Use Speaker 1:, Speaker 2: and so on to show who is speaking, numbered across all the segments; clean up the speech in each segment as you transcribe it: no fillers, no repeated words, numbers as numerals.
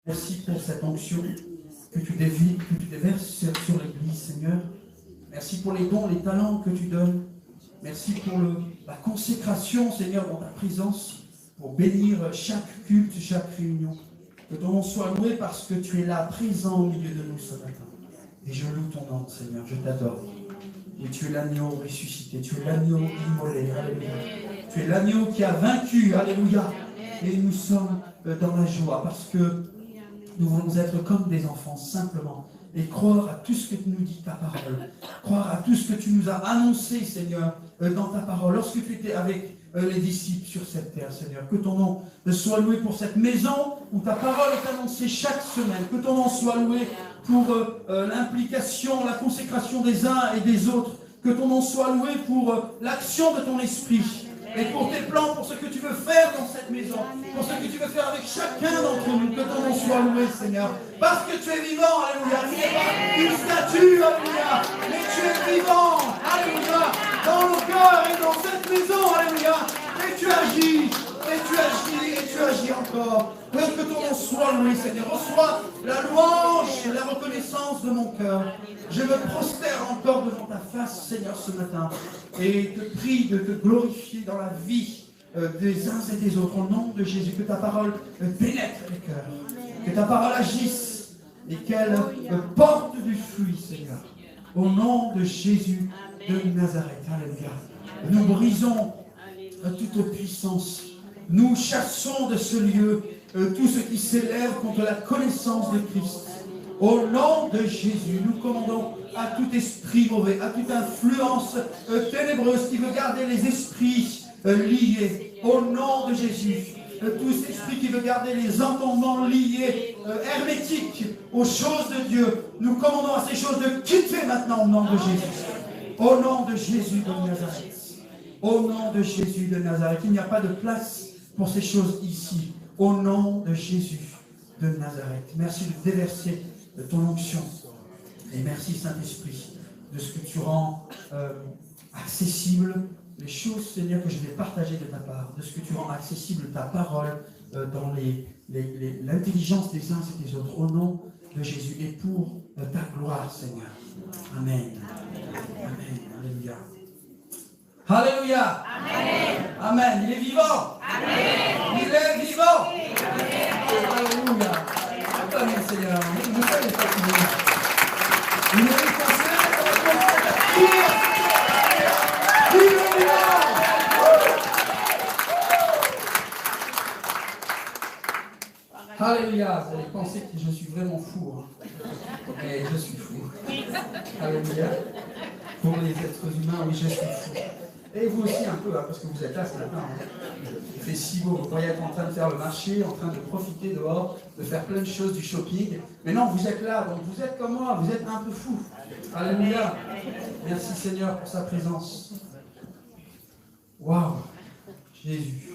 Speaker 1: Merci pour cette onction que tu déverses sur l'Église, Seigneur. Merci pour les dons, les talents que tu donnes. Merci pour la consécration, Seigneur, dans ta présence, pour bénir chaque culte, chaque réunion. Que ton nom soit loué parce que tu es là, présent au milieu de nous ce matin. Et je loue ton nom, Seigneur, je t'adore. Et tu es l'agneau ressuscité, tu es l'agneau immolé, alléluia. Tu es l'agneau qui a vaincu, alléluia. Et nous sommes dans la joie parce que nous voulons être comme des enfants, simplement. Et croire à tout ce que nous dit ta parole. Croire à tout ce que tu nous as annoncé, Seigneur, dans ta parole. Lorsque tu étais avec les disciples sur cette terre, Seigneur. Que ton nom soit loué pour cette maison où ta parole est annoncée chaque semaine. Que ton nom soit loué pour l'implication, la consécration des uns et des autres. Que ton nom soit loué pour l'action de ton esprit. Et pour tes plans, pour ce que tu veux faire dans cette maison, pour ce que tu veux faire avec chacun d'entre nous, que ton nom soit loué, Seigneur. Parce que tu es vivant, alléluia. Tu n'es pas une statue, alléluia. Mais tu es vivant, alléluia, dans nos cœurs et dans cette maison, alléluia. Et tu agis, et tu agis encore. Que ton nom soit loué, Seigneur. Reçois la louange et la reconnaissance de mon cœur. Je me prosterne encore devant ta face, Seigneur, ce matin. Et te prie de te glorifier dans la vie des uns et des autres. Au nom de Jésus, que ta parole pénètre les cœurs. Que ta parole agisse et qu'elle porte du fruit, Seigneur. Au nom de Jésus de Nazareth. Alléluia. Nous brisons toute puissance. Nous chassons de ce lieu tout ce qui s'élève contre la connaissance de Christ. Au nom de Jésus, nous commandons à tout esprit mauvais, à toute influence ténébreuse qui veut garder les esprits liés. Au nom de Jésus, tout esprit qui veut garder les entendements liés, hermétiques aux choses de Dieu, nous commandons à ces choses de quitter maintenant au nom de Jésus. Au nom de Jésus de Nazareth. Au nom de Jésus de Nazareth. Il n'y a pas de place pour ces choses ici. Au nom de Jésus de Nazareth. Merci de déverser ton onction. Et merci Saint-Esprit de ce que tu rends accessible les choses, Seigneur, que je vais partager de ta part. De ce que tu rends accessible ta parole dans l'intelligence des uns et des autres. Au nom de Jésus et pour ta gloire, Seigneur. Amen. Amen. Alléluia. Alléluia. Amen. Amen. Il est vivant. Amen. Il est vivant. Amen. Alléluia. Amen, Seigneur. Vous savez fatigué. Il est défoncé dans le moment de la prière. Il est vivant. Alléluia. Vous allez penser que je suis vraiment fou. Hein. Mais je suis fou. Alléluia. Pour les êtres humains, oui, je suis fou. Et vous aussi un peu, hein, parce que vous êtes là ce matin. Hein. Il fait si beau, vous pourriez être en train de faire le marché, en train de profiter dehors, de faire plein de choses, du shopping. Mais non, vous êtes là, donc vous êtes comme moi, vous êtes un peu fou. Alléluia. Merci Seigneur pour sa présence. Waouh, Jésus.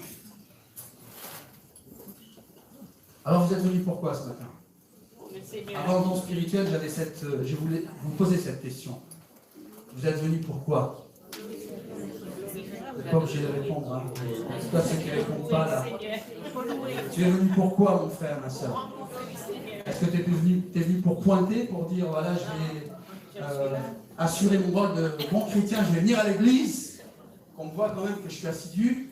Speaker 1: Alors vous êtes venus pourquoi ce matin? Avant le don spirituel, je voulais vous poser cette question. Vous êtes venus pourquoi? Vous n'êtes pas obligé de répondre. Hein. En tout cas, ceux qui ne répondent pas là. Tu es venu pourquoi, mon frère, ma soeur? Est-ce que tu es venu pour pointer, pour dire, voilà, je vais assurer mon rôle de bon chrétien, je vais venir à l'église, qu'on me voit quand même que je suis assidu?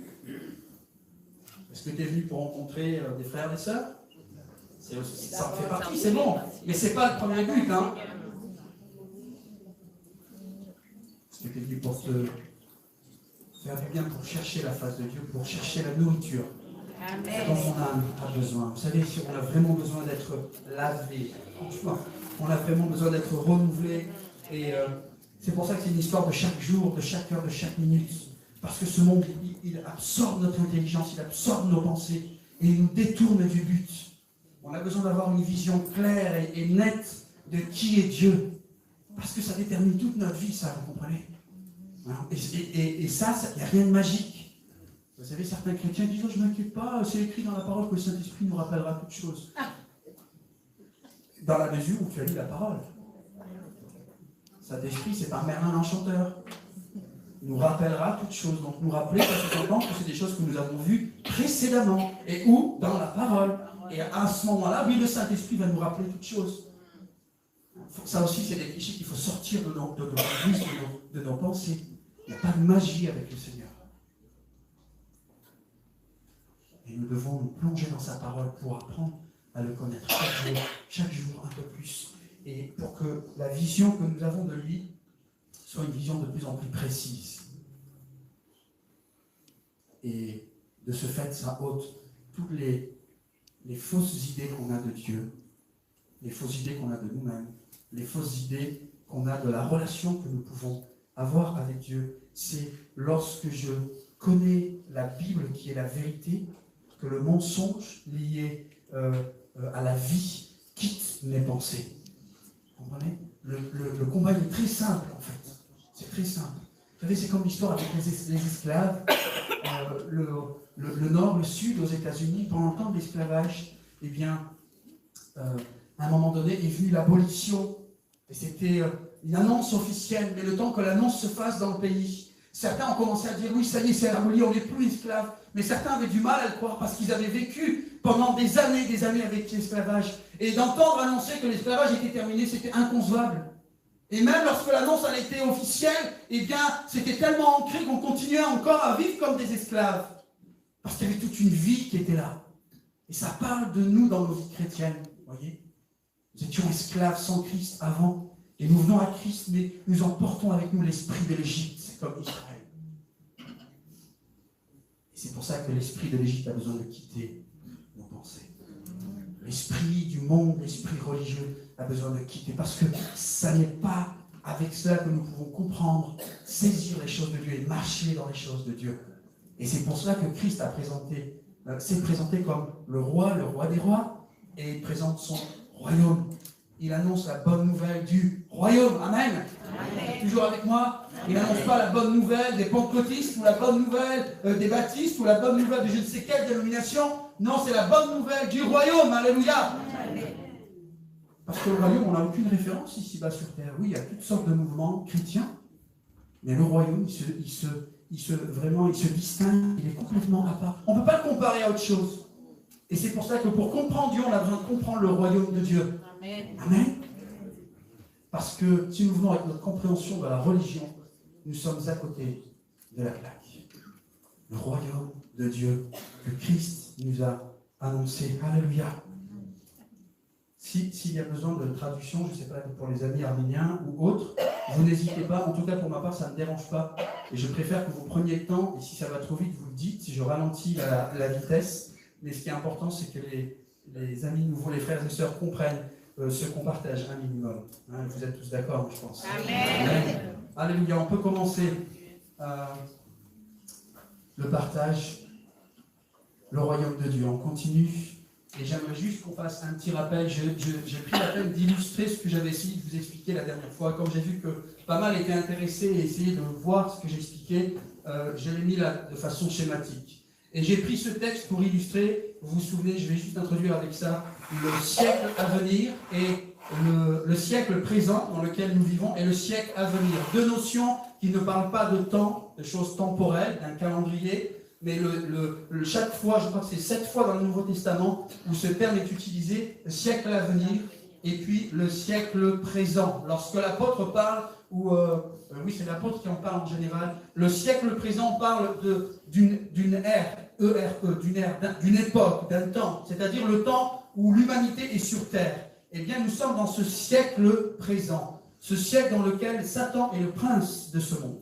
Speaker 1: Est-ce que tu es venu pour rencontrer des frères et sœurs? Ça en fait partie, c'est bon. Mais ce n'est pas le premier but, hein. Est-ce que tu es venu pour te faire du bien, pour chercher la face de Dieu, pour chercher la nourriture dont mon âme a besoin? Vous savez, si on a vraiment besoin d'être lavé, franchement, on a vraiment besoin d'être renouvelé. Et c'est pour ça que c'est une histoire de chaque jour, de chaque heure, de chaque minute. Parce que ce monde, il absorbe notre intelligence, il absorbe nos pensées et il nous détourne du but. On a besoin d'avoir une vision claire et nette de qui est Dieu. Parce que ça détermine toute notre vie, ça, vous comprenez? Et ça, il n'y a rien de magique. Vous savez, certains chrétiens disent, oh, je ne m'inquiète pas, c'est écrit dans la parole que le Saint-Esprit nous rappellera toutes choses. Dans la mesure où tu as lu la parole. Saint-Esprit, c'est par Merlin l'Enchanteur. Il nous rappellera toutes choses. Donc nous rappeler, ça sous-entend que c'est des choses que nous avons vues précédemment. Et où? Dans la parole. Et à ce moment-là, oui, le Saint-Esprit va nous rappeler toutes choses. Ça aussi, c'est des clichés qu'il faut sortir de nos pensées, de nos pensées. Il n'y a pas de magie avec le Seigneur. Et nous devons nous plonger dans sa parole pour apprendre à le connaître chaque jour un peu plus. Et pour que la vision que nous avons de lui soit une vision de plus en plus précise. Et de ce fait, ça ôte toutes les fausses idées qu'on a de Dieu, les fausses idées qu'on a de nous-mêmes, les fausses idées qu'on a de la relation que nous pouvons avoir avec Dieu. C'est lorsque je connais la Bible qui est la vérité, que le mensonge lié à la vie quitte mes pensées. Vous comprenez ? Le combat est très simple en fait. C'est très simple. Vous savez, c'est comme l'histoire avec les esclaves. Le nord, le sud aux États-Unis, pendant le temps de l'esclavage, eh bien, à un moment donné est venue l'abolition. Et c'était une annonce officielle. Mais le temps que l'annonce se fasse dans le pays, certains ont commencé à dire oui, ça y est, c'est aboli, on n'est plus esclaves. Mais certains avaient du mal à le croire parce qu'ils avaient vécu pendant des années avec l'esclavage. Et d'entendre annoncer que l'esclavage était terminé, c'était inconcevable. Et même lorsque l'annonce a été officielle, eh bien, c'était tellement ancré qu'on continuait encore à vivre comme des esclaves. Parce qu'il y avait toute une vie qui était là. Et ça parle de nous dans nos vies chrétiennes, voyez. Nous étions esclaves sans Christ avant. Et nous venons à Christ, mais nous emportons avec nous l'esprit de l'Égypte. C'est comme Israël. Et c'est pour ça que l'esprit de l'Égypte a besoin de quitter nos pensées. L'esprit du monde, l'esprit religieux a besoin de quitter. Parce que ça n'est pas avec cela que nous pouvons comprendre, saisir les choses de Dieu et marcher dans les choses de Dieu. Et c'est pour cela que Christ s'est présenté comme le roi des rois, et il présente son royaume. Il annonce la bonne nouvelle du royaume. Amen. Amen. Toujours avec moi. Il n'annonce pas la bonne nouvelle des pentecôtistes, ou la bonne nouvelle des baptistes, ou la bonne nouvelle de je ne sais quelle dénomination. Non, c'est la bonne nouvelle du royaume. Alléluia. Amen. Parce que le royaume, on n'a aucune référence ici-bas sur terre. Oui, il y a toutes sortes de mouvements chrétiens, mais le royaume, il se distingue, il est complètement à part. On ne peut pas le comparer à autre chose. Et c'est pour ça que pour comprendre Dieu, on a besoin de comprendre le royaume de Dieu. Amen. Amen. Parce que si nous venons avec notre compréhension de la religion, nous sommes à côté de la plaque. Le royaume de Dieu que Christ nous a annoncé. Alléluia. S'il y a besoin de traduction, je ne sais pas, pour les amis arméniens ou autres, vous n'hésitez pas. En tout cas, pour ma part, ça ne me dérange pas. Et je préfère que vous preniez le temps, et si ça va trop vite, vous le dites, si je ralentis la vitesse. Mais ce qui est important, c'est que les amis nouveaux, les frères et sœurs comprennent ce qu'on partage un minimum. Hein, vous êtes tous d'accord, je pense. Amen. Amen. Alléluia. On peut commencer le partage, le royaume de Dieu. On continue. Et j'aimerais juste qu'on fasse un petit rappel. J'ai pris la peine d'illustrer ce que j'avais essayé de vous expliquer la dernière fois. Comme j'ai vu que pas mal étaient intéressés et essayaient de voir ce que j'expliquais, je l'ai mis là de façon schématique. Et j'ai pris ce texte pour illustrer, vous vous souvenez, je vais juste introduire avec ça, le siècle à venir et le siècle présent dans lequel nous vivons et le siècle à venir. Deux notions qui ne parlent pas de temps, de choses temporelles, d'un calendrier, mais chaque fois, je crois que c'est 7 fois dans le Nouveau Testament où ce terme est utilisé, le siècle à venir et puis le siècle présent. Lorsque l'apôtre parle, oui c'est l'apôtre qui en parle en général, le siècle présent parle d'une ère, d'une époque, d'un temps, c'est-à-dire le temps où l'humanité est sur terre. Eh bien nous sommes dans ce siècle présent, ce siècle dans lequel Satan est le prince de ce monde.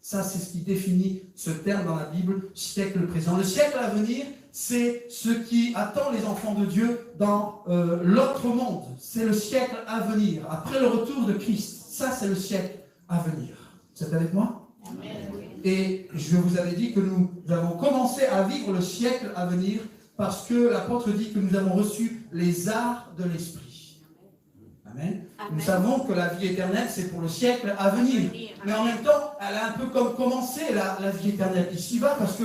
Speaker 1: Ça, c'est ce qui définit ce terme dans la Bible, siècle présent. Le siècle à venir, c'est ce qui attend les enfants de Dieu dans l'autre monde. C'est le siècle à venir, après le retour de Christ. Ça, c'est le siècle à venir. Vous êtes avec moi? Amen. Et je vous avais dit que nous avons commencé à vivre le siècle à venir parce que l'apôtre dit que nous avons reçu les arts de l'esprit. Amen. Amen. Nous savons que la vie éternelle, c'est pour le siècle à venir. Mais en même temps, elle a un peu comme commencé la vie éternelle ici-bas, parce que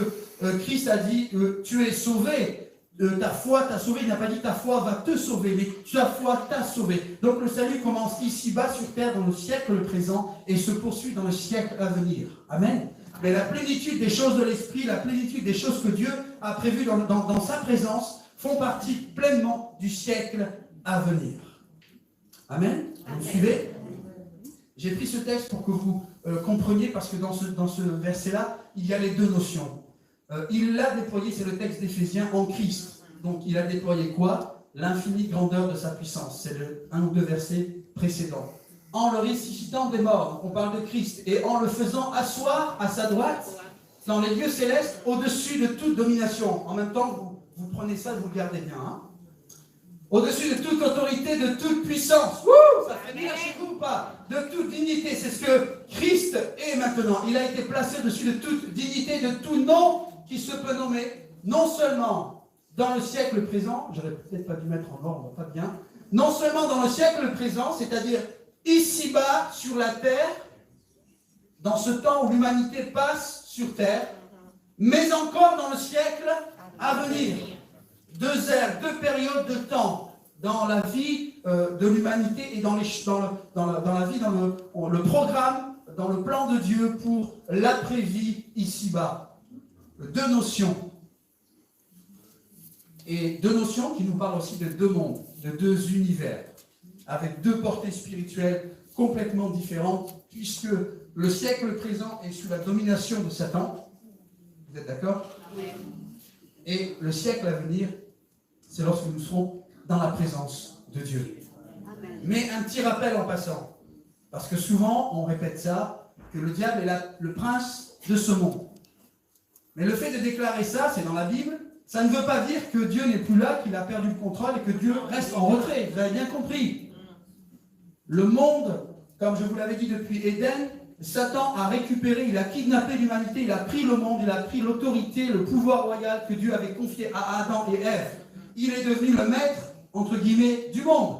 Speaker 1: Christ a dit tu es sauvé, ta foi t'a sauvé. Il n'a pas dit ta foi va te sauver, mais ta foi t'a sauvé. Donc le salut commence ici-bas sur terre dans le siècle présent et se poursuit dans le siècle à venir. Amen. Mais la plénitude des choses de l'esprit, la plénitude des choses que Dieu a prévues dans sa présence, font partie pleinement du siècle à venir. Amen. Vous me suivez? J'ai pris ce texte pour que vous compreniez, parce que dans ce verset-là, il y a les deux notions. Il l'a déployé, c'est le texte d'Éphésiens, en Christ. Donc il a déployé quoi? L'infinie grandeur de sa puissance. C'est un ou deux versets précédents. En le ressuscitant des morts, donc on parle de Christ, et en le faisant asseoir à sa droite, dans les lieux célestes, au-dessus de toute domination. En même temps, vous prenez ça et vous le gardez bien. Hein? Au-dessus de toute autorité, de toute puissance. Wouh, ça fait bien chez vous ou pas? De toute dignité. C'est ce que Christ est maintenant. Il a été placé au-dessus de toute dignité, de tout nom qui se peut nommer. Non seulement dans le siècle présent, j'aurais peut-être pas dû mettre en ordre, pas bien. Non seulement dans le siècle présent, c'est-à-dire ici-bas sur la terre, dans ce temps où l'humanité passe sur terre, mais encore dans le siècle à venir. Deux ères, deux périodes de temps dans la vie de l'humanité et dans la vie, dans le programme, dans le plan de Dieu pour l'après-vie ici-bas. Deux notions. Et deux notions qui nous parlent aussi de deux mondes, de deux univers, avec deux portées spirituelles complètement différentes, puisque le siècle présent est sous la domination de Satan. Vous êtes d'accord? Et le siècle à venir, c'est lorsque nous serons dans la présence de Dieu. Amen. Mais un petit rappel en passant, parce que souvent on répète ça, que le diable est le prince de ce monde. Mais le fait de déclarer ça, c'est dans la Bible, ça ne veut pas dire que Dieu n'est plus là, qu'il a perdu le contrôle et que Dieu reste en retrait. Vous avez bien compris. Le monde, comme je vous l'avais dit depuis Éden, Satan a récupéré, il a kidnappé l'humanité, il a pris le monde, il a pris l'autorité, le pouvoir royal que Dieu avait confié à Adam et Ève. Il est devenu le maître, entre guillemets, du monde.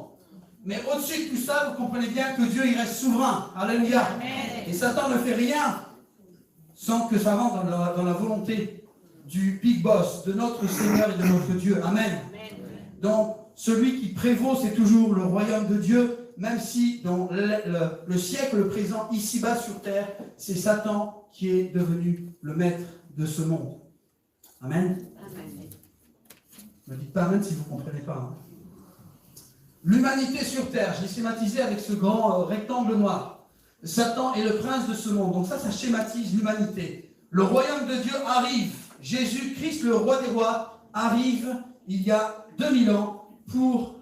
Speaker 1: Mais au-dessus de tout ça, vous comprenez bien que Dieu, il reste souverain. Alléluia. Amen. Et Satan ne fait rien sans que ça rentre dans la volonté du Big Boss, de notre Seigneur et de notre Dieu. Amen. Amen. Donc, celui qui prévaut, c'est toujours le royaume de Dieu, même si dans le siècle présent, ici-bas sur terre, c'est Satan qui est devenu le maître de ce monde. Amen. Amen. Ne dites pas amen si vous ne comprenez pas. Hein. L'humanité sur terre, je l'ai schématisé avec ce grand rectangle noir. Satan est le prince de ce monde. Donc ça schématise l'humanité. Le royaume de Dieu arrive. Jésus-Christ, le roi des rois, arrive il y a 2000 ans pour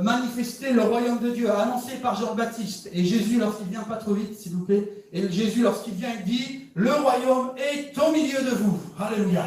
Speaker 1: manifester le royaume de Dieu, annoncé par Jean-Baptiste. Et Jésus, lorsqu'il vient, pas trop vite s'il vous plaît, et Jésus, lorsqu'il vient, il dit, le royaume est au milieu de vous. Alléluia.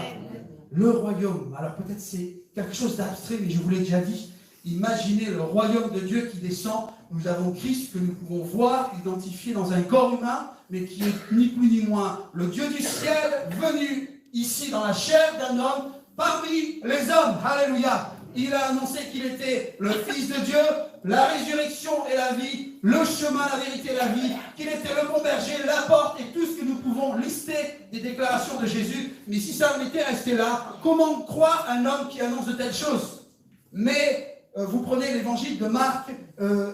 Speaker 1: Le royaume, alors peut-être c'est quelque chose d'abstrait, mais je vous l'ai déjà dit. Imaginez le royaume de Dieu qui descend. Nous avons Christ que nous pouvons voir, identifié dans un corps humain, mais qui est ni plus ni moins le Dieu du ciel, venu ici dans la chair d'un homme, parmi les hommes. Alléluia. Il a annoncé qu'il était le Fils de Dieu, la résurrection et la vie, le chemin, la vérité et la vie, qu'il était le bon berger, la porte et tout ce que nous pouvons lister des déclarations de Jésus. Mais si ça en était resté là, comment croire un homme qui annonce de telles choses? Mais vous prenez l'évangile de Marc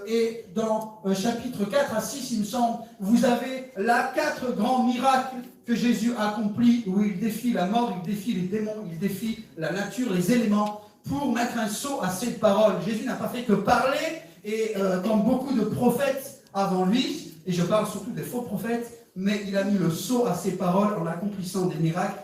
Speaker 1: et dans chapitre 4 à 6, il me semble, vous avez là 4 grands miracles que Jésus a accomplis, où il défie la mort, il défie les démons, il défie la nature, les éléments, pour mettre un sceau à ses paroles. Jésus n'a pas fait que parler, et comme beaucoup de prophètes avant lui, et je parle surtout des faux prophètes, mais il a mis le sceau à ses paroles en accomplissant des miracles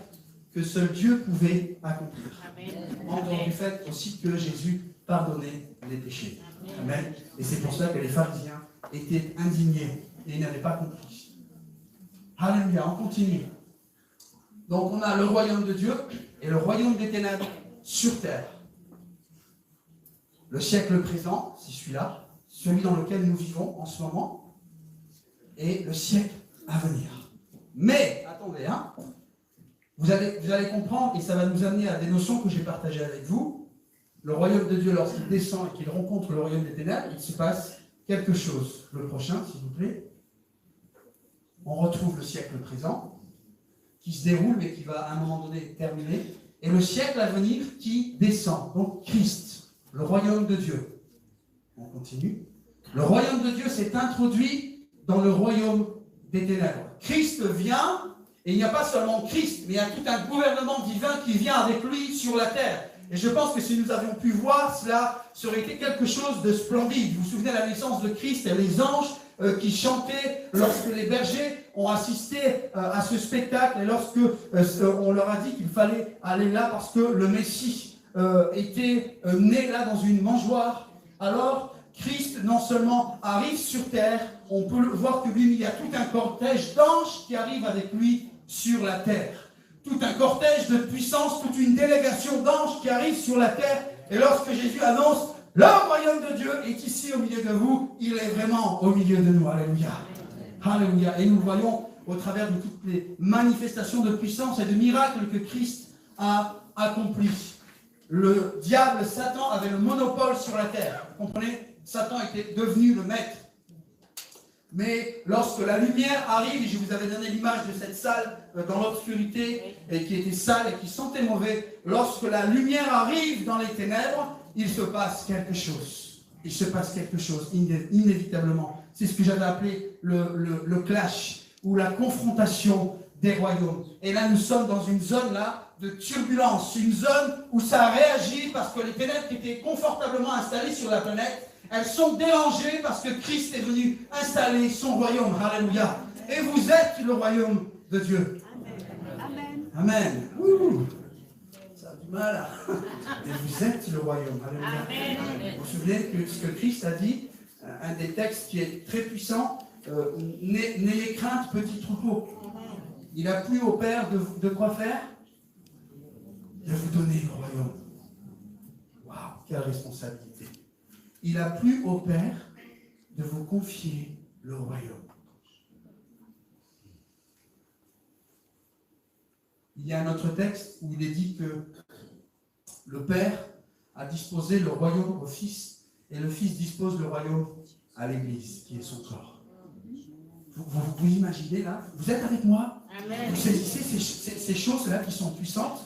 Speaker 1: que seul Dieu pouvait accomplir. Amen. En dehors du fait aussi que Jésus pardonnait les péchés. Amen. Et c'est pour ça que les pharisiens étaient indignés et ils n'avaient pas compris. Alléluia, on continue. Donc on a le royaume de Dieu et le royaume des ténèbres sur terre. Le siècle présent, c'est celui-là, celui dans lequel nous vivons en ce moment, et le siècle à venir. Mais, attendez, hein, vous allez comprendre, et ça va nous amener à des notions que j'ai partagées avec vous. Le royaume de Dieu, lorsqu'il descend et qu'il rencontre le royaume des ténèbres, il se passe quelque chose. Le prochain, s'il vous plaît. On retrouve le siècle présent, qui se déroule, mais qui va à un moment donné terminer, et le siècle à venir qui descend. Donc Christ, le royaume de Dieu. On continue. Le royaume de Dieu s'est introduit dans le royaume des ténèbres. Christ vient, et il n'y a pas seulement Christ, mais il y a tout un gouvernement divin qui vient avec lui sur la terre. Et je pense que si nous avions pu voir cela, ça aurait été quelque chose de splendide. Vous vous souvenez de la naissance de Christ et les anges qui chantaient lorsque les bergers ont assisté à ce spectacle et lorsque on leur a dit qu'il fallait aller là parce que le Messie était né là dans une mangeoire. Alors, Christ non seulement arrive sur terre, on peut voir que lui, il y a tout un cortège d'anges qui arrivent avec lui sur la terre. Tout un cortège de puissance, toute une délégation d'anges qui arrivent sur la terre. Et lorsque Jésus annonce « Le royaume de Dieu est ici au milieu de vous », il est vraiment au milieu de nous. Alléluia. Alléluia. Et nous voyons au travers de toutes les manifestations de puissance et de miracles que Christ a accomplis. Le diable, Satan, avait le monopole sur la terre. Vous comprenez? Satan était devenu le maître. Mais lorsque la lumière arrive, et je vous avais donné l'image de cette salle dans l'obscurité, et qui était sale et qui sentait mauvais, lorsque la lumière arrive dans les ténèbres, il se passe quelque chose. Il se passe quelque chose, inévitablement. C'est ce que j'avais appelé le clash, ou la confrontation des royaumes. Et là, nous sommes dans une zone là de turbulence, une zone où ça réagit parce que les ténèbres qui étaient confortablement installées sur la planète, elles sont dérangées parce que Christ est venu installer son royaume. Alléluia. Et vous êtes le royaume de Dieu.
Speaker 2: Amen.
Speaker 1: Amen. Ouh. Ça a du mal. Et vous êtes le royaume. Alléluia.
Speaker 2: Amen.
Speaker 1: Vous vous souvenez que ce que Christ a dit, un des textes qui est très puissant, n'ayez crainte, petit troupeau. Il a plu au Père de quoi faire? De vous donner le royaume. Waouh, quelle responsabilité. Il a plu au Père de vous confier le royaume. Il y a un autre texte où il est dit que le Père a disposé le royaume au Fils et le Fils dispose le royaume à l'Église, qui est son corps. Vous imaginez là? Vous êtes avec moi?
Speaker 2: Amen.
Speaker 1: Vous saisissez ces choses-là qui sont puissantes?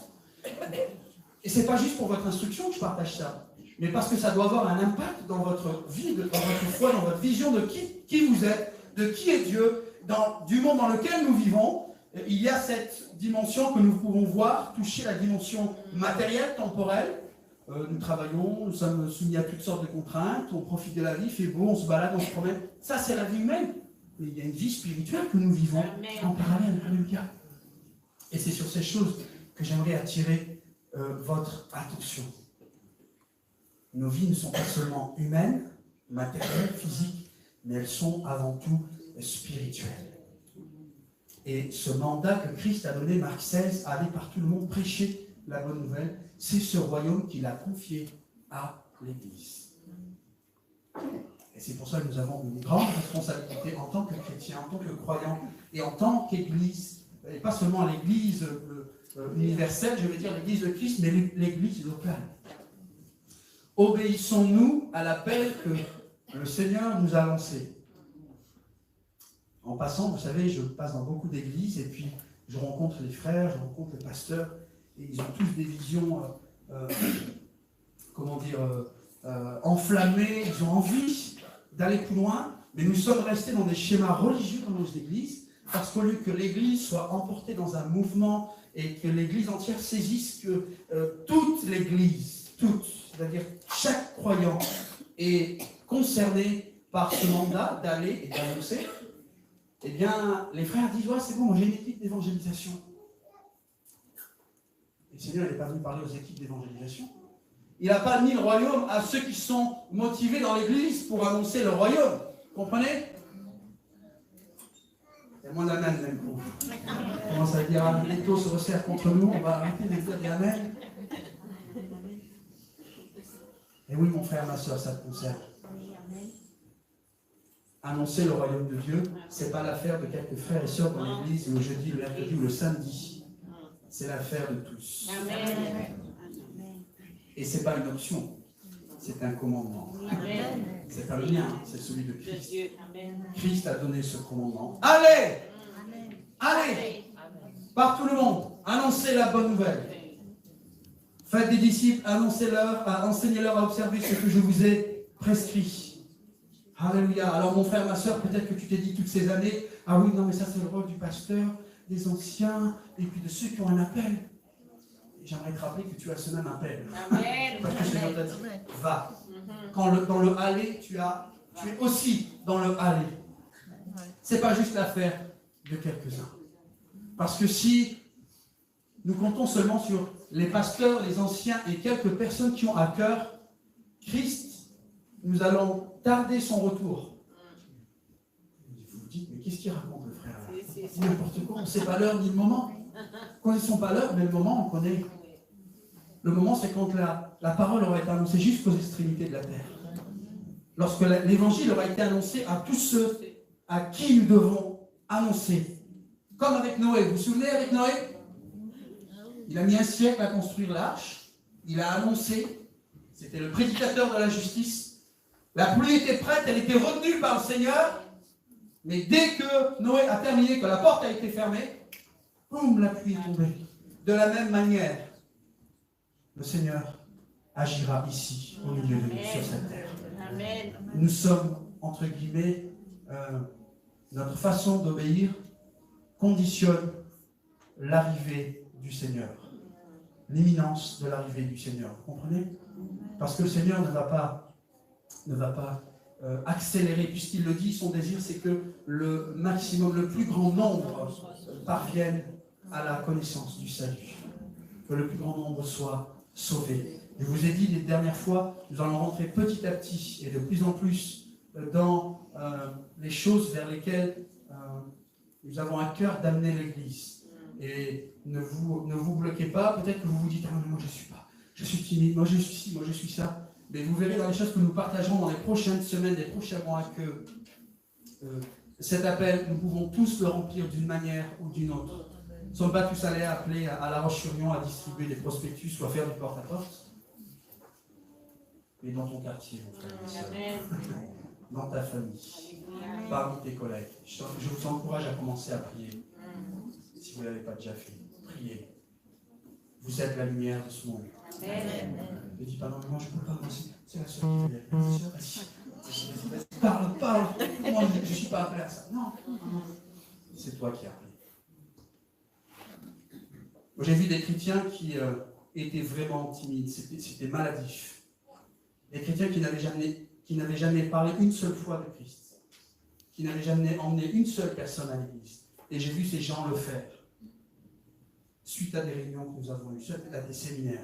Speaker 1: Et ce n'est pas juste pour votre instruction que je partage ça, mais parce que ça doit avoir un impact dans votre vie, dans votre foi, dans votre vision de qui vous êtes, de qui est Dieu, du monde dans lequel nous vivons. Il y a cette dimension que nous pouvons voir, toucher la dimension matérielle, temporelle. Nous travaillons, nous sommes soumis à toutes sortes de contraintes, on profite de la vie, il fait beau, on se balade, on se promène. Ça, c'est la vie humaine. Mais il y a une vie spirituelle que nous vivons en parallèle. Alléluia. Et c'est sur ces choses que j'aimerais attirer votre attention. Nos vies ne sont pas seulement humaines, matérielles, physiques, mais elles sont avant tout spirituelles. Et ce mandat que Christ a donné, Marc 16, à aller par tout le monde prêcher la bonne nouvelle, c'est ce royaume qu'il a confié à l'Église. Et c'est pour ça que nous avons une grande responsabilité en tant que chrétiens, en tant que croyants, et en tant qu'Église, et pas seulement l'Église universelle, je veux dire l'Église de Christ, mais l'Église locale. Obéissons-nous à l'appel que le Seigneur nous a lancé. En passant, vous savez, je passe dans beaucoup d'églises et puis je rencontre les frères, je rencontre les pasteurs et ils ont tous des visions, enflammées, ils ont envie d'aller plus loin, mais nous sommes restés dans des schémas religieux dans nos églises parce qu'au lieu que l'église soit emportée dans un mouvement et que l'église entière saisisse que toute l'église, c'est-à-dire chaque croyant est concerné par ce mandat d'aller et d'annoncer, eh bien, les frères disent, ouais, c'est bon, j'ai une équipe d'évangélisation. Et le Seigneur n'est pas venu parler aux équipes d'évangélisation. Il n'a pas mis le royaume à ceux qui sont motivés dans l'église pour annoncer le royaume. Vous comprenez? Il y a moins d'amen même pour vous. On commence à dire, ah, les taux se resserrent contre nous, on va arrêter de dire des amen. Et oui, mon frère, ma soeur, ça te concerne. Annoncer le royaume de Dieu, ce n'est pas l'affaire de quelques frères et sœurs dans l'église le jeudi, le mercredi ou le samedi. C'est l'affaire de tous.
Speaker 2: Amen.
Speaker 1: Et ce n'est pas une option, c'est un commandement. C'est pas le mien, c'est celui de Christ. Christ a donné ce commandement. Allez! Allez! Par tout le monde, annoncez la bonne nouvelle. Faites des disciples, annoncez-leur, enseignez-leur à observer ce que je vous ai prescrit. Alléluia. Alors mon frère, ma soeur, peut-être que tu t'es dit toutes ces années, ah oui, non mais ça c'est le rôle du pasteur, des anciens, et puis de ceux qui ont un appel. j'aimerais te rappeler que tu as ce même appel.
Speaker 2: Amen.
Speaker 1: Parce que le Seigneur t'a dit, va. Quand dans le aller, tu es aussi dans le aller. C'est pas juste l'affaire de quelques-uns. Parce que si nous comptons seulement sur les pasteurs, les anciens et quelques personnes qui ont à cœur Christ, nous allons tarder son retour. Vous vous dites, mais qu'est-ce qu'il raconte le frère là? C'est n'importe quoi, on ne sait pas l'heure ni le moment. Nous ne connaissons pas l'heure, mais le moment, on connaît. Le moment, c'est quand la parole aura été annoncée jusqu'aux extrémités de la terre. Lorsque l'évangile aura été annoncé à tous ceux à qui nous devons annoncer. Comme avec Noé. Vous vous souvenez avec Noé? Il a mis un siècle à construire l'arche. Il a annoncé. C'était le prédicateur de la justice. La pluie était prête, elle était retenue par le Seigneur. Mais dès que Noé a terminé, que la porte a été fermée, boum, la pluie est tombée. De la même manière, le Seigneur agira ici, au milieu de nous, sur cette terre.
Speaker 2: Amen.
Speaker 1: Nous sommes, entre guillemets, notre façon d'obéir conditionne l'arrivée du Seigneur. L'imminence de l'arrivée du Seigneur. Vous comprenez? Parce que le Seigneur ne va pas accélérer, puisqu'il le dit, son désir, c'est que le maximum, le plus grand nombre parviennent à la connaissance du salut. Que le plus grand nombre soit sauvé. Je vous ai dit les dernières fois, nous allons rentrer petit à petit et de plus en plus dans les choses vers lesquelles nous avons à cœur d'amener l'Église. Et ne vous bloquez pas, peut-être que vous vous dites, ah non, moi je ne suis pas, je suis timide, moi je suis ci, moi je suis ça. Mais vous verrez dans les choses que nous partagerons dans les prochaines semaines, les prochains mois, que cet appel, nous pouvons tous le remplir d'une manière ou d'une autre. Nous ne sommes pas tous allés appeler à La Roche-sur-Yon à distribuer des prospectus ou à faire du porte-à-porte. Mais dans ton quartier, mon frère et sœur, dans ta famille, parmi tes collègues. Je vous encourage à commencer à prier. Si vous ne l'avez pas déjà fait, priez. Vous êtes la lumière de ce monde. Ne dis pas non, mais moi je ne peux pas, moi c'est la sœur qui fait la sœur, vas-y. Parle. Moi je ne suis pas appelé à ça. Non. C'est toi qui as appelé. Moi, j'ai vu des chrétiens qui étaient vraiment timides, c'était maladif. Des chrétiens qui n'avaient jamais parlé une seule fois de Christ, qui n'avaient jamais emmené une seule personne à l'église. Et j'ai vu ces gens le faire, suite à des réunions que nous avons eues, suite à des séminaires.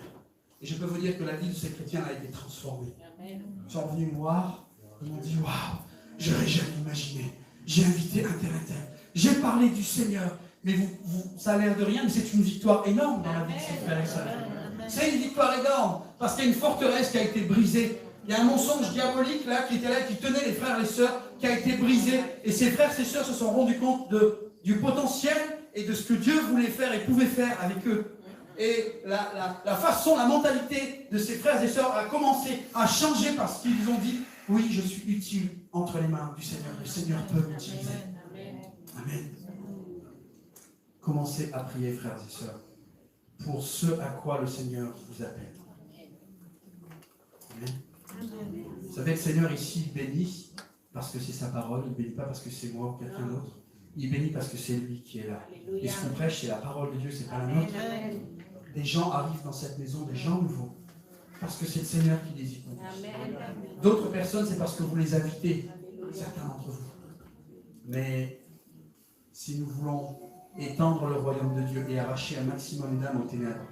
Speaker 1: Et je peux vous dire que la vie de ces chrétiens a été transformée. Ils sont venus me voir, ils m'ont dit, waouh, j'aurais jamais imaginé. J'ai invité un tel, j'ai parlé du Seigneur. Mais ça a l'air de rien, mais c'est une victoire énorme dans la vie de ces frères et sœurs. C'est une victoire énorme, parce qu'il y a une forteresse qui a été brisée. Il y a un mensonge diabolique là, qui était là, qui tenait les frères et les sœurs, qui a été brisé. Et ces frères et ces sœurs se sont rendus compte du potentiel et de ce que Dieu voulait faire et pouvait faire avec eux. Et la façon, la mentalité de ces frères et sœurs a commencé à changer parce qu'ils ont dit, oui, je suis utile entre les mains du Seigneur. Le Seigneur peut m'utiliser. Amen. Commencez à prier, frères et sœurs, pour ce à quoi le Seigneur vous appelle. Amen. Vous savez, le Seigneur ici bénit parce que c'est sa parole, il ne bénit pas parce que c'est moi ou quelqu'un d'autre. Il bénit parce que c'est lui qui est là. Et ce qu'on prêche, c'est la parole de Dieu, c'est pas la nôtre. Des gens arrivent dans cette maison, des gens nouveaux, parce que c'est le Seigneur qui les y conduit. D'autres personnes, c'est parce que vous les invitez, certains d'entre vous. Mais si nous voulons étendre le royaume de Dieu et arracher un maximum d'âmes aux ténèbres,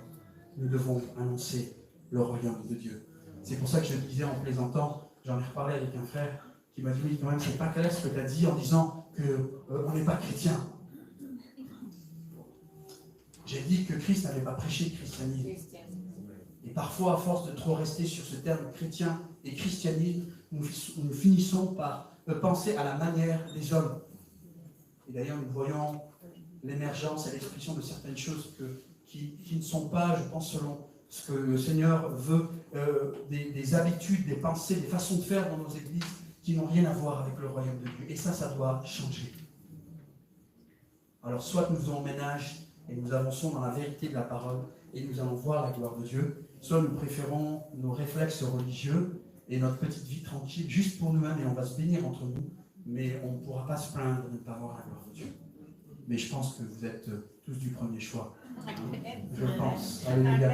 Speaker 1: nous devons annoncer le royaume de Dieu. C'est pour ça que je disais en plaisantant, j'en ai reparlé avec un frère qui m'a dit, oui, quand même, c'est pas clair ce que tu as dit en disant qu'on n'est pas chrétien. J'ai dit que Christ n'avait pas prêché le christianisme. Et parfois, à force de trop rester sur ce terme chrétien et christianisme, nous finissons par penser à la manière des hommes. Et d'ailleurs, nous voyons l'émergence et l'expression de certaines choses qui ne sont pas, je pense, selon ce que le Seigneur veut, des habitudes, des pensées, des façons de faire dans nos églises qui n'ont rien à voir avec le royaume de Dieu. Et ça doit changer. Alors, soit nous faisons ménage et nous avançons dans la vérité de la parole et nous allons voir la gloire de Dieu, soit nous préférons nos réflexes religieux et notre petite vie tranquille juste pour nous-mêmes et on va se bénir entre nous, mais on ne pourra pas se plaindre de ne pas voir la gloire de Dieu. Mais je pense que vous êtes tous du premier choix. Je pense. Alléluia.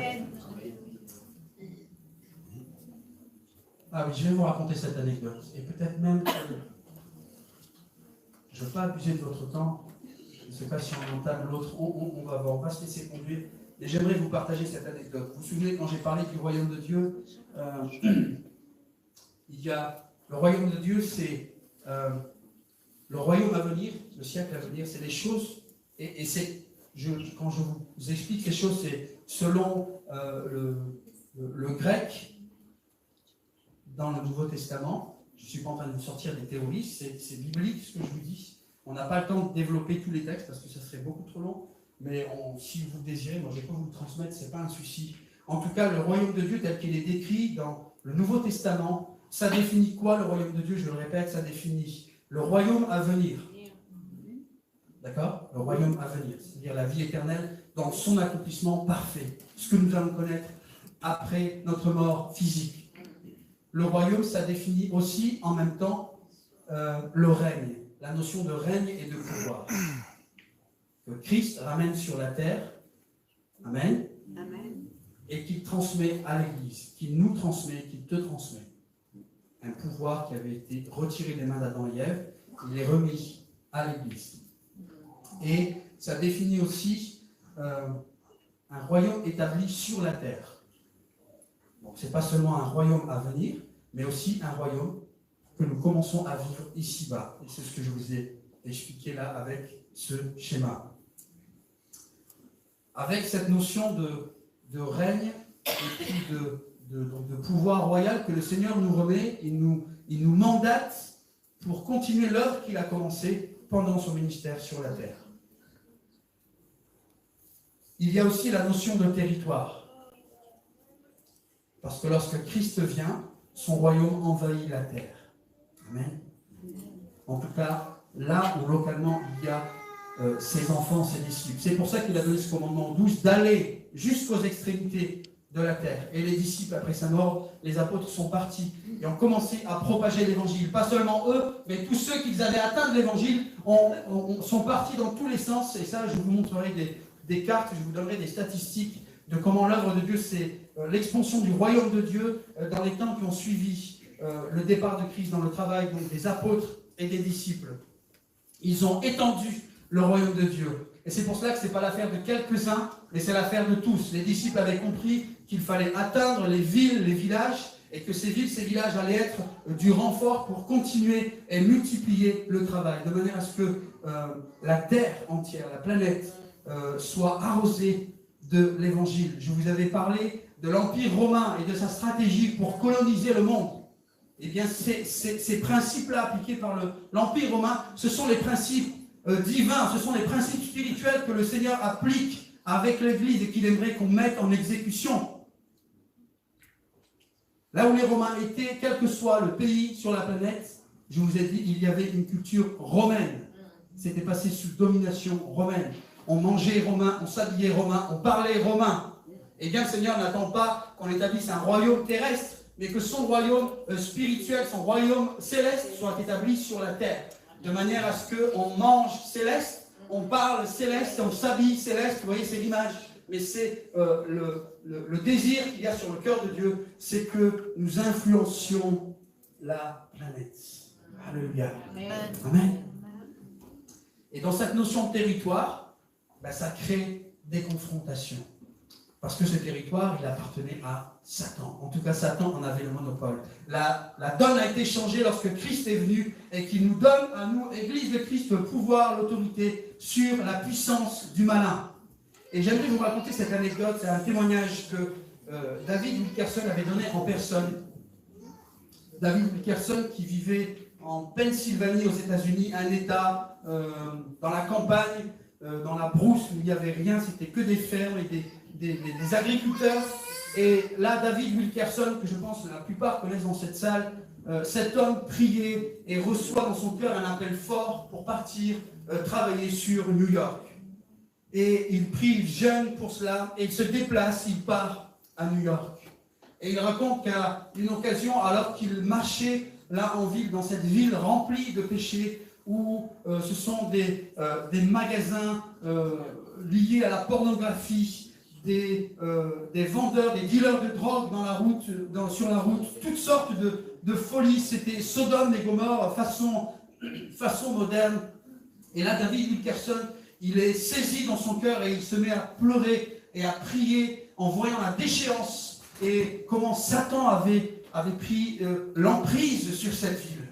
Speaker 1: Ah oui, je vais vous raconter cette anecdote. Et peut-être même que je ne veux pas abuser de votre temps. Je ne sais pas si on entame l'autre. On va voir, on va se laisser conduire. Et j'aimerais vous partager cette anecdote. Vous vous souvenez, quand j'ai parlé du royaume de Dieu, il y a le royaume de Dieu, c'est le royaume à venir, le siècle à venir, c'est les choses. Et c'est, quand je vous explique les choses, c'est selon le grec dans le Nouveau Testament. Je ne suis pas en train de vous sortir des théories, c'est biblique ce que je vous dis. On n'a pas le temps de développer tous les textes parce que ça serait beaucoup trop long. Mais si vous désirez, moi je peux vous le transmettre, ce n'est pas un souci. En tout cas, le royaume de Dieu tel qu'il est décrit dans le Nouveau Testament, ça définit quoi le royaume de Dieu? Je le répète, ça définit le royaume à venir. D'accord? Le royaume à venir, c'est-à-dire la vie éternelle dans son accomplissement parfait. Ce que nous allons connaître après notre mort physique. Le royaume, ça définit aussi en même temps le règne, la notion de règne et de pouvoir. Que Christ ramène sur la terre, amen, amen. Et qu'il transmet à l'Église, qu'il nous transmet, qu'il te transmet. Un pouvoir qui avait été retiré des mains d'Adam et Ève, il est remis à l'Église. Et ça définit aussi un royaume établi sur la terre. Donc ce n'est pas seulement un royaume à venir, mais aussi un royaume que nous commençons à vivre ici-bas. Et c'est ce que je vous ai expliqué là avec ce schéma. Avec cette notion de règne et puis de pouvoir royal que le Seigneur nous remet, il nous mandate pour continuer l'œuvre qu'il a commencée pendant son ministère sur la terre. Il y a aussi la notion de territoire. Parce que lorsque Christ vient, son royaume envahit la terre. Amen. En tout cas, là où localement il y a ses enfants, ses disciples. C'est pour ça qu'il a donné ce commandement 12 d'aller jusqu'aux extrémités de la terre. Et les disciples, après sa mort, les apôtres sont partis et ont commencé à propager l'évangile. Pas seulement eux, mais tous ceux qu'ils avaient atteint de l'évangile sont partis dans tous les sens. Et ça, je vous montrerai des cartes, je vous donnerai des statistiques de comment l'œuvre de Dieu, c'est l'expansion du royaume de Dieu dans les temps qui ont suivi le départ de Christ dans le travail donc des apôtres et des disciples. Ils ont étendu le royaume de Dieu. Et c'est pour cela que ce n'est pas l'affaire de quelques-uns, mais c'est l'affaire de tous. Les disciples avaient compris qu'il fallait atteindre les villes, les villages, et que ces villes, ces villages allaient être du renfort pour continuer et multiplier le travail, de manière à ce que la terre entière, la planète, soit arrosée de l'évangile. Je vous avais parlé de l'Empire romain et de sa stratégie pour coloniser le monde. Eh bien, ces principes-là appliqués par l'Empire romain, ce sont les principes divins, ce sont les principes spirituels que le Seigneur applique avec l'Église et qu'il aimerait qu'on mette en exécution. Là où les Romains étaient, quel que soit le pays sur la planète, je vous ai dit, il y avait une culture romaine. C'était passé sous domination romaine. On mangeait romain, on s'habillait romain, on parlait romain. Eh bien, le Seigneur n'attend pas qu'on établisse un royaume terrestre, mais que son royaume spirituel, son royaume céleste soit établi sur la terre. De manière à ce qu'on mange céleste, on parle céleste, on s'habille céleste. Vous voyez, c'est l'image. Mais c'est le désir qu'il y a sur le cœur de Dieu, c'est que nous influencions la planète. Alléluia. Amen. Et dans cette notion de territoire, ça crée des confrontations. Parce que ce territoire, il appartenait à Satan. En tout cas, Satan en avait le monopole. La donne a été changée lorsque Christ est venu et qu'il nous donne à nous, Église de Christ, le pouvoir, l'autorité sur la puissance du malin. Et j'aimerais vous raconter cette anecdote. C'est un témoignage que David Wilkerson avait donné en personne. David Wilkerson qui vivait en Pennsylvanie aux États-Unis, un État dans la campagne, dans la brousse où il n'y avait rien, c'était que des fermes et des agriculteurs. Et là, David Wilkerson, que je pense que la plupart connaissent dans cette salle, cet homme priait et reçoit dans son cœur un appel fort pour partir travailler sur New York. Et il prie, il jeûne pour cela, et il se déplace, il part à New York. Et il raconte qu'à une occasion, alors qu'il marchait là en ville, dans cette ville remplie de péchés, où ce sont des magasins liés à la pornographie, des vendeurs, des dealers de drogue sur la route, toutes sortes de folies. C'était Sodome et Gomorrhe façon moderne. Et là, David Wilkerson, il est saisi dans son cœur et il se met à pleurer et à prier en voyant la déchéance et comment Satan avait pris l'emprise sur cette ville.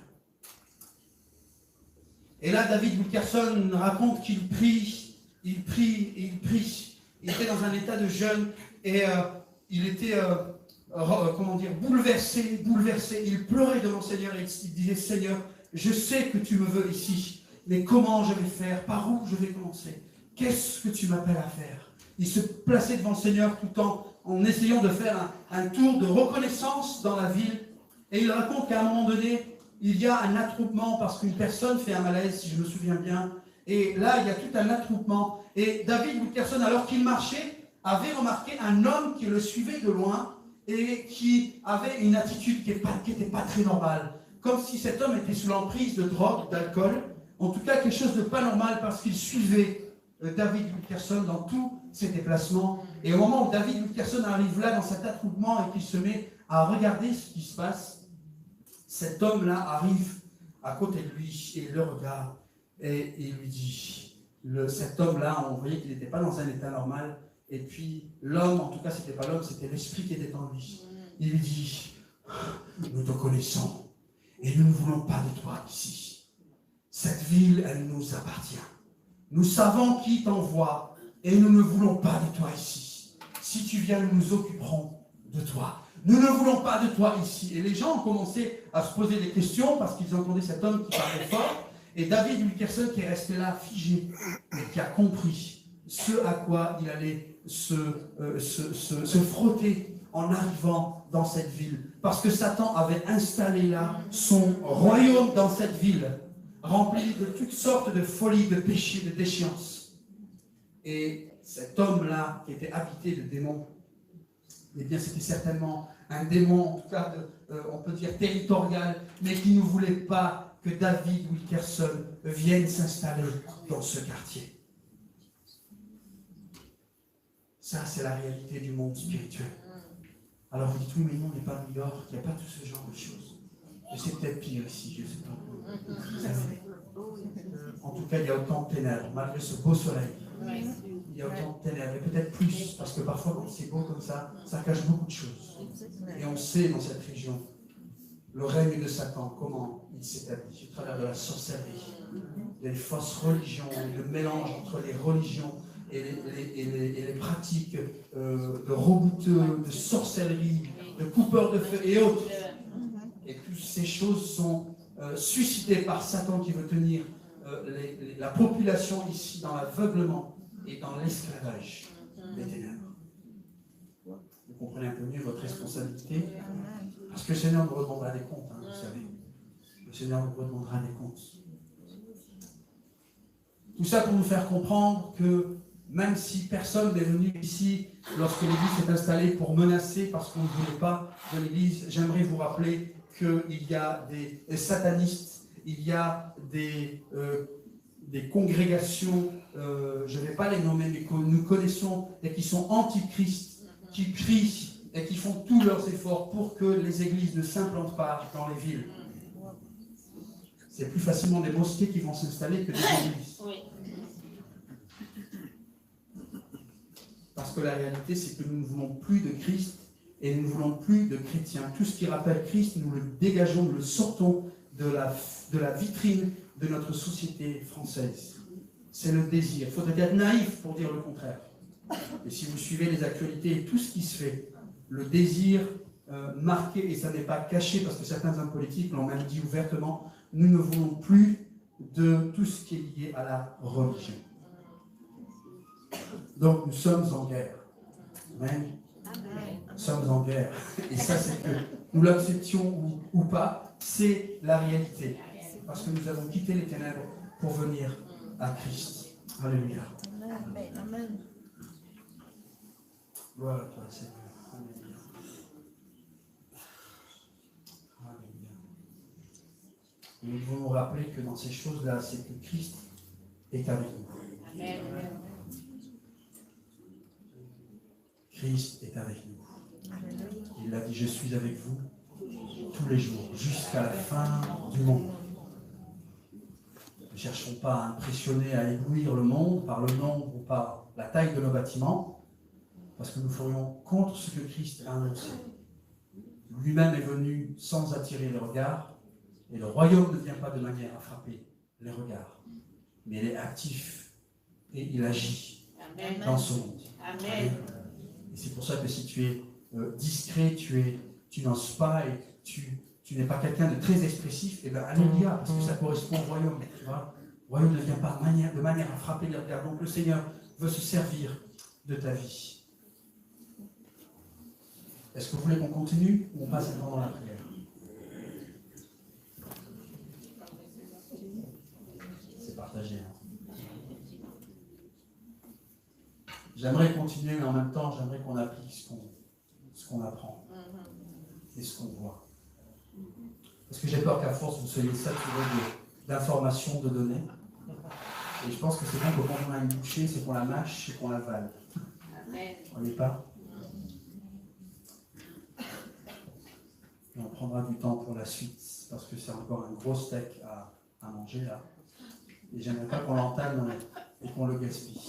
Speaker 1: Et là, David Wilkerson raconte qu'il prie, il prie et il prie. Il était dans un état de jeûne et il était bouleversé. Il pleurait devant le Seigneur et il disait, Seigneur, je sais que tu me veux ici, mais comment je vais faire? Par où je vais commencer? Qu'est-ce que tu m'appelles à faire? Il se plaçait devant le Seigneur tout le temps en essayant de faire un tour de reconnaissance dans la ville. Et il raconte qu'à un moment donné, il y a un attroupement parce qu'une personne fait un malaise, si je me souviens bien. Et là, il y a tout un attroupement. Et David Wilkerson, alors qu'il marchait, avait remarqué un homme qui le suivait de loin et qui avait une attitude qui n'était pas très normale. Comme si cet homme était sous l'emprise de drogue, d'alcool. En tout cas, quelque chose de pas normal parce qu'il suivait David Wilkerson dans tous ses déplacements. Et au moment où David Wilkerson arrive là dans cet attroupement et qu'il se met à regarder ce qui se passe, cet homme-là arrive à côté de lui et il le regarde et il lui dit, cet homme-là, on voyait qu'il n'était pas dans un état normal, et puis l'homme, en tout cas c'était pas l'homme, c'était l'esprit qui était en lui. Il lui dit, nous te connaissons et nous ne voulons pas de toi ici. Cette ville, elle nous appartient. Nous savons qui t'envoie et nous ne voulons pas de toi ici. Si tu viens, nous nous occuperons de toi. Nous ne voulons pas de toi ici. Et les gens ont commencé à se poser des questions parce qu'ils entendaient cet homme qui parlait fort. Et David Wilkerson qui est resté là figé et qui a compris ce à quoi il allait se frotter en arrivant dans cette ville. Parce que Satan avait installé là son royaume dans cette ville, rempli de toutes sortes de folies, de péchés, de déchéances. Et cet homme-là qui était habité de démons, eh bien, c'était certainement un démon, en tout cas, on peut dire territorial, mais qui ne voulait pas que David Wilkerson vienne s'installer dans ce quartier. Ça, c'est la réalité du monde spirituel. Alors vous dites, oui, mais non, on n'est pas à New York, il n'y a pas tout ce genre de choses. Mais c'est peut-être pire ici, je ne sais pas. En tout cas, il y a autant de ténèbres, malgré ce beau soleil. Il y a autant de ténèbres, et peut-être plus, parce que parfois, quand c'est beau comme ça cache beaucoup de choses. Et on sait dans cette région, le règne de Satan, comment il s'établit, au travers de la sorcellerie, des fausses religions, le mélange entre les religions et les pratiques de rebouteux, de sorcellerie, de coupeurs de feu et autres. Et toutes ces choses sont suscitées par Satan qui veut tenir la population ici dans l'aveuglement et dans l'esclavage des ténèbres. Vous comprenez un peu mieux votre responsabilité, parce que le Seigneur nous redemandera des comptes, hein, vous savez. Le Seigneur nous redemandera des comptes. Tout ça pour nous faire comprendre que même si personne n'est venu ici lorsque l'Église s'est installée pour menacer parce qu'on ne voulait pas de l'Église, j'aimerais vous rappeler qu'il y a des satanistes, il y a des congrégations, je ne vais pas les nommer, mais que nous connaissons et qui sont antichrist, qui crient et qui font tous leurs efforts pour que les églises ne s'implantent pas dans les villes. C'est plus facilement des mosquées qui vont s'installer que des églises. Parce que la réalité, c'est que nous ne voulons plus de Christ et nous ne voulons plus de chrétiens. Tout ce qui rappelle Christ, nous le dégageons, nous le sortons de la vitrine de notre société française. C'est le désir. Il faudrait être naïf pour dire le contraire. Et si vous suivez les actualités et tout ce qui se fait, le désir marqué, et ça n'est pas caché parce que certains hommes politiques l'ont même dit ouvertement, nous ne voulons plus de tout ce qui est lié à la religion. Donc nous sommes en guerre. Amen. Nous sommes en guerre. Et ça, c'est que nous l'acceptions ou pas, c'est la réalité. Parce que nous avons quitté les ténèbres pour venir à Christ. Alléluia. Amen. Gloire à toi, Seigneur. Alléluia. Alléluia. Nous devons nous rappeler que dans ces choses-là, c'est que Christ est avec nous. Amen. Christ est avec nous. Il a dit, je suis avec vous tous les jours, jusqu'à la fin du monde. Ne cherchons pas à impressionner, à éblouir le monde par le nombre ou par la taille de nos bâtiments, parce que nous ferions contre ce que Christ a annoncé. Lui-même est venu sans attirer les regards, et le royaume ne vient pas de manière à frapper les regards, mais il est actif et il agit dans ce monde. Amen. Et c'est pour ça que si tu es discret, tu n'oses pas et tu n'es pas quelqu'un de très expressif, et bien alléluia, parce que ça correspond au royaume. Tu vois, le royaume ne vient pas de manière à frapper les regards. Donc le Seigneur veut se servir de ta vie. Est-ce que vous voulez qu'on continue ou on passe pendant la prière? C'est partagé. Hein. J'aimerais continuer, mais en même temps, j'aimerais qu'on applique ce qu'on apprend et ce qu'on voit. Parce que j'ai peur qu'à force, vous soyez saturés d'informations, de données. Et je pense que c'est bon que quand on a une bouchée, c'est qu'on la mâche et qu'on l'avale. On n'est pas? Et on prendra du temps pour la suite, parce que c'est encore un gros steak à manger là. Et j'aimerais pas qu'on l'entame et qu'on le gaspille.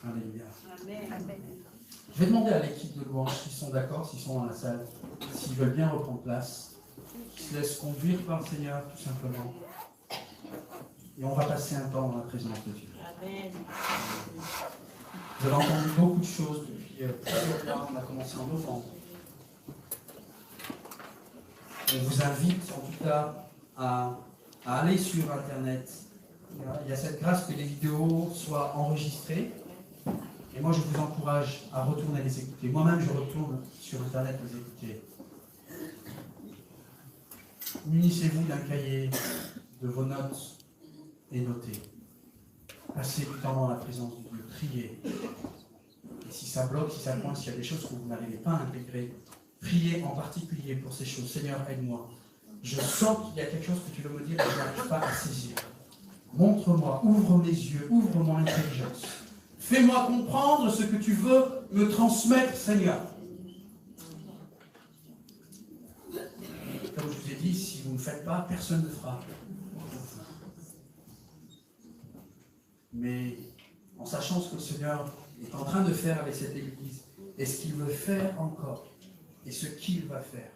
Speaker 1: Alléluia. Amen. Je vais demander à l'équipe de louange s'ils sont d'accord, s'ils sont dans la salle, s'ils veulent bien reprendre place, qu'ils se laissent conduire par le Seigneur, tout simplement. Et on va passer un temps dans la présence de Dieu. Amen. Vous avez entendu beaucoup de choses depuis plusieurs mois. On a commencé en novembre. On vous invite en tout cas à aller sur Internet. Il y a cette grâce que les vidéos soient enregistrées. Et moi, je vous encourage à retourner les écouter. Moi-même, je retourne sur Internet les écouter. Munissez-vous d'un cahier, de vos notes et notez. Passez du temps dans la présence de Dieu. Priez. Et si ça bloque, si ça coince, s'il y a des choses que vous n'arrivez pas à intégrer, priez en particulier pour ces choses. Seigneur, aide-moi. Je sens qu'il y a quelque chose que tu veux me dire et je n'arrive pas à saisir. Montre-moi, ouvre mes yeux, ouvre mon intelligence. Fais-moi comprendre ce que tu veux me transmettre, Seigneur. Comme je vous ai dit, si vous ne faites pas, personne ne fera. Mais en sachant ce que le Seigneur est en train de faire avec cette Église, et ce qu'il veut faire encore, et ce qu'il va faire,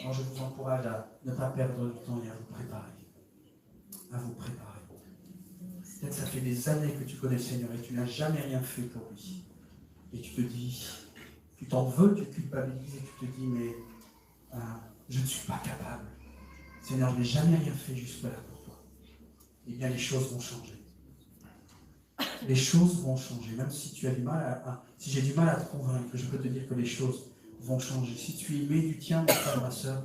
Speaker 1: moi je vous encourage à ne pas perdre du temps et à vous préparer. À vous préparer. Peut-être ça fait des années que tu connais le Seigneur et tu n'as jamais rien fait pour lui. Et tu te dis, tu t'en veux, tu culpabilises et tu te dis, mais je ne suis pas capable. Seigneur, je n'ai jamais rien fait jusque-là pour toi. Eh bien, les choses vont changer. Les choses vont changer. Même si tu as du mal si j'ai du mal à te convaincre, je peux te dire que les choses vont changer. Si tu y mets du tien, mon frère, ma soeur,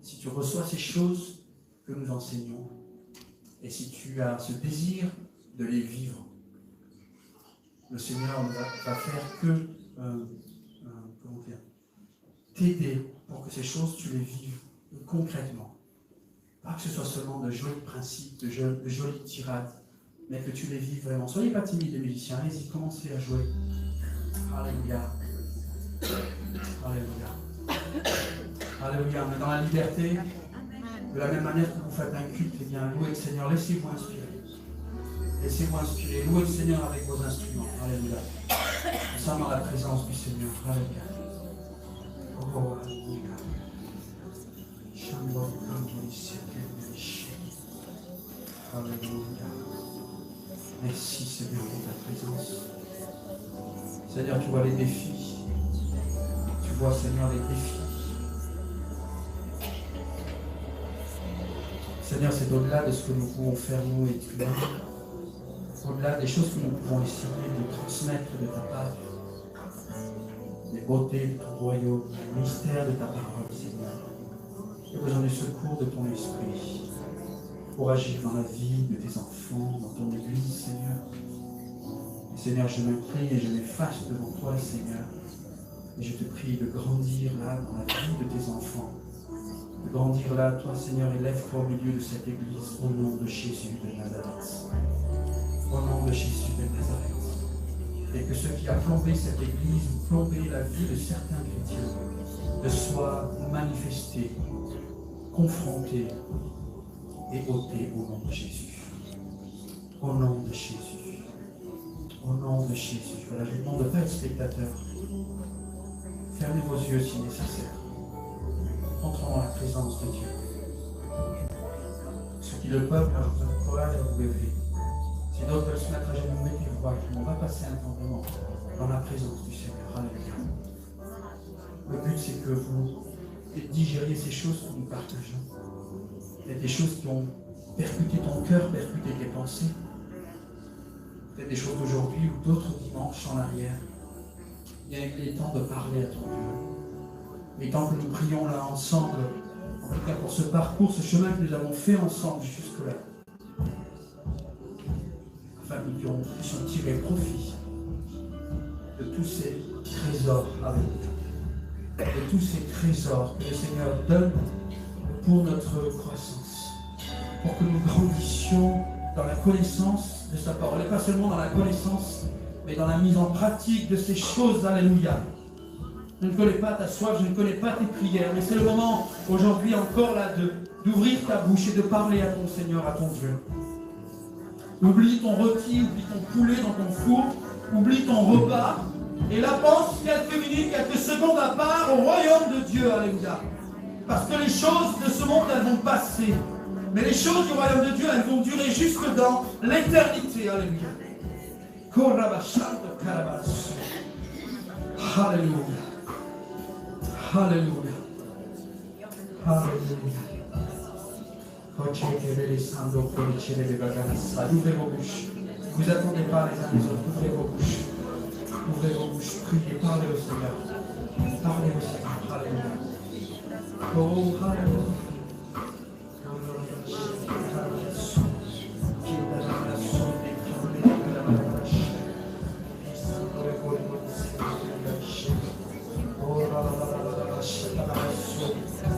Speaker 1: si tu reçois ces choses que nous enseignons, et si tu as ce désir de les vivre, le Seigneur ne va faire que t'aider pour que ces choses, tu les vives concrètement. Pas que ce soit seulement de jolis principes, de jolies tirades, mais que tu les vives vraiment. Soyez pas timides les musiciens, allez-y, commencez à jouer. Alléluia. Alléluia. Alléluia. Mais dans la liberté, de la même manière que vous faites un culte, eh bien, louez le Seigneur, laissez-vous inspirer. Laissez-vous inspirer, louez le Seigneur avec vos instruments. Alléluia. Nous sommes dans la présence du Seigneur. Alléluia. Oh, alléluia. Alléluia. Merci Seigneur pour ta présence. Seigneur, tu vois les défis. Tu vois, Seigneur, les défis. Seigneur, c'est au-delà de ce que nous pouvons faire, nous, et tu au-delà des choses que nous pouvons essayer de transmettre de ta part, les beautés de ton royaume, le mystère de ta parole, Seigneur. J'ai besoin du secours de ton esprit pour agir dans la vie de tes enfants, dans ton église, Seigneur. Et Seigneur, je m'incline et je m'efface devant toi, Seigneur. Et je te prie de grandir là dans la vie de tes enfants. De grandir là, toi, Seigneur, élève-toi au milieu de cette église au nom de Jésus de Nazareth. Au nom de Jésus de Nazareth. et que ce qui a plombé cette Église ou plombé la vie de certains chrétiens ne soit manifesté, confronté et ôté au nom de Jésus. Au nom de Jésus. Au nom de Jésus. Voilà, je vous demande de ne pas être spectateur. Fermez vos yeux si nécessaire. Entrons dans la présence de Dieu. Ceux qui le peuvent, je vous encourage à vous lever. Si d'autres veulent se mettre à genoux, mettez-vous à genoux. On va passer un temps vraiment dans la présence du Seigneur. Alléluia. Le but, c'est que vous digériez ces choses que nous partageons. Il y a des choses qui ont percuté ton cœur, percuté tes pensées. Peut-être des choses d'aujourd'hui ou d'autres dimanches en arrière. Il est temps de parler à ton Dieu. Il est temps que nous prions là ensemble, en tout cas pour ce parcours, ce chemin que nous avons fait ensemble jusque-là. Afin que nous puissions tirer profit de tous ces trésors avec nous. De tous ces trésors que le Seigneur donne pour notre croissance. Pour que nous grandissions dans la connaissance de sa parole. Et pas seulement dans la connaissance, mais dans la mise en pratique de ces choses. Alléluia. Je ne connais pas ta soif, je ne connais pas tes prières, mais c'est le moment aujourd'hui encore là d'ouvrir ta bouche et de parler à ton Seigneur, à ton Dieu. Oublie ton rôti, oublie ton poulet dans ton four, oublie ton repas, et là pense quelques minutes, quelques secondes à part au royaume de Dieu. Alléluia. Parce que les choses de ce monde, elles vont passer. Mais les choses du royaume de Dieu, elles vont durer jusque dans l'éternité. Alléluia. Alléluia. Alléluia. Alléluia. Ouvrez vos bouches. Vous attendez pas les uns les autres. Ouvrez vos bouches. Ouvrez vos bouches. Priez. Parlez au Seigneur. Parlez au Seigneur. Alléluia. Oh, alléluia.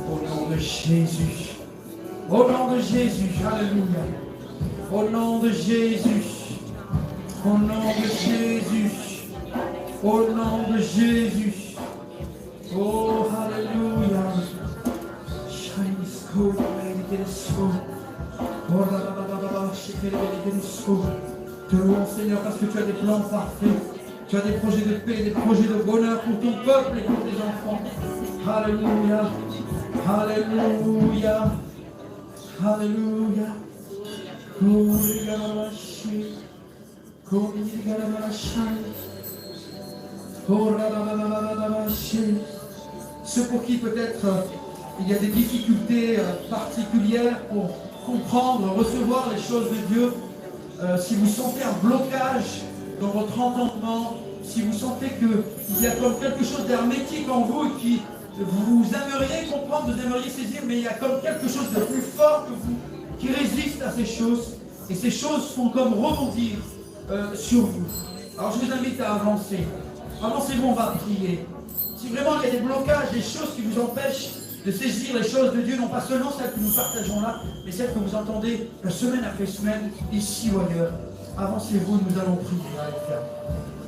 Speaker 1: Au nom de Jésus. Au nom de Jésus. Alléluia. Au nom de Jésus. Au nom de Jésus. Au nom de Jésus. Oh, alléluia. Te louons, Seigneur, parce que tu as des plans parfaits. Tu as des projets de paix, des projets de bonheur pour ton peuple et pour tes enfants. Alléluia. Alléluia. Alléluia. Ceux pour qui peut-être il y a des difficultés particulières pour comprendre, recevoir les choses de Dieu, si vous sentez un blocage dans votre entendement, si vous sentez qu'il y a comme quelque chose d'hermétique en vous et qui vous aimeriez comprendre, vous aimeriez saisir, mais il y a comme quelque chose de plus fort que vous qui résiste à ces choses, et ces choses font comme rebondir sur vous. Alors je vous invite à avancer. Avancez-vous, on va prier. Si vraiment il y a des blocages, des choses qui vous empêchent de saisir les choses de Dieu, non pas seulement celles que nous partageons là, mais celles que vous entendez semaine après semaine, ici ou ailleurs. Avancez-vous, nous allons prier.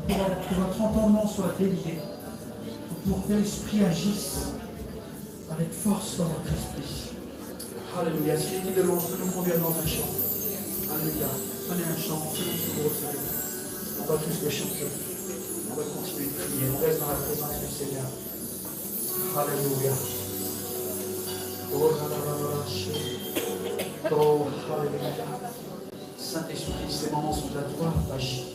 Speaker 1: Allez, que votre entendement soit délié, pour que l'Esprit agisse avec force dans votre esprit. Alléluia. Si les de l'eau nous conduire dans un chant. Alléluia. Prenez un chant, faites-le pour Seigneur. On va tous le chanter. On va continuer de prier. On reste dans la présence du Seigneur. Alléluia. Oh, alléluia. Saint-Esprit, ces moments sont à toi, agis.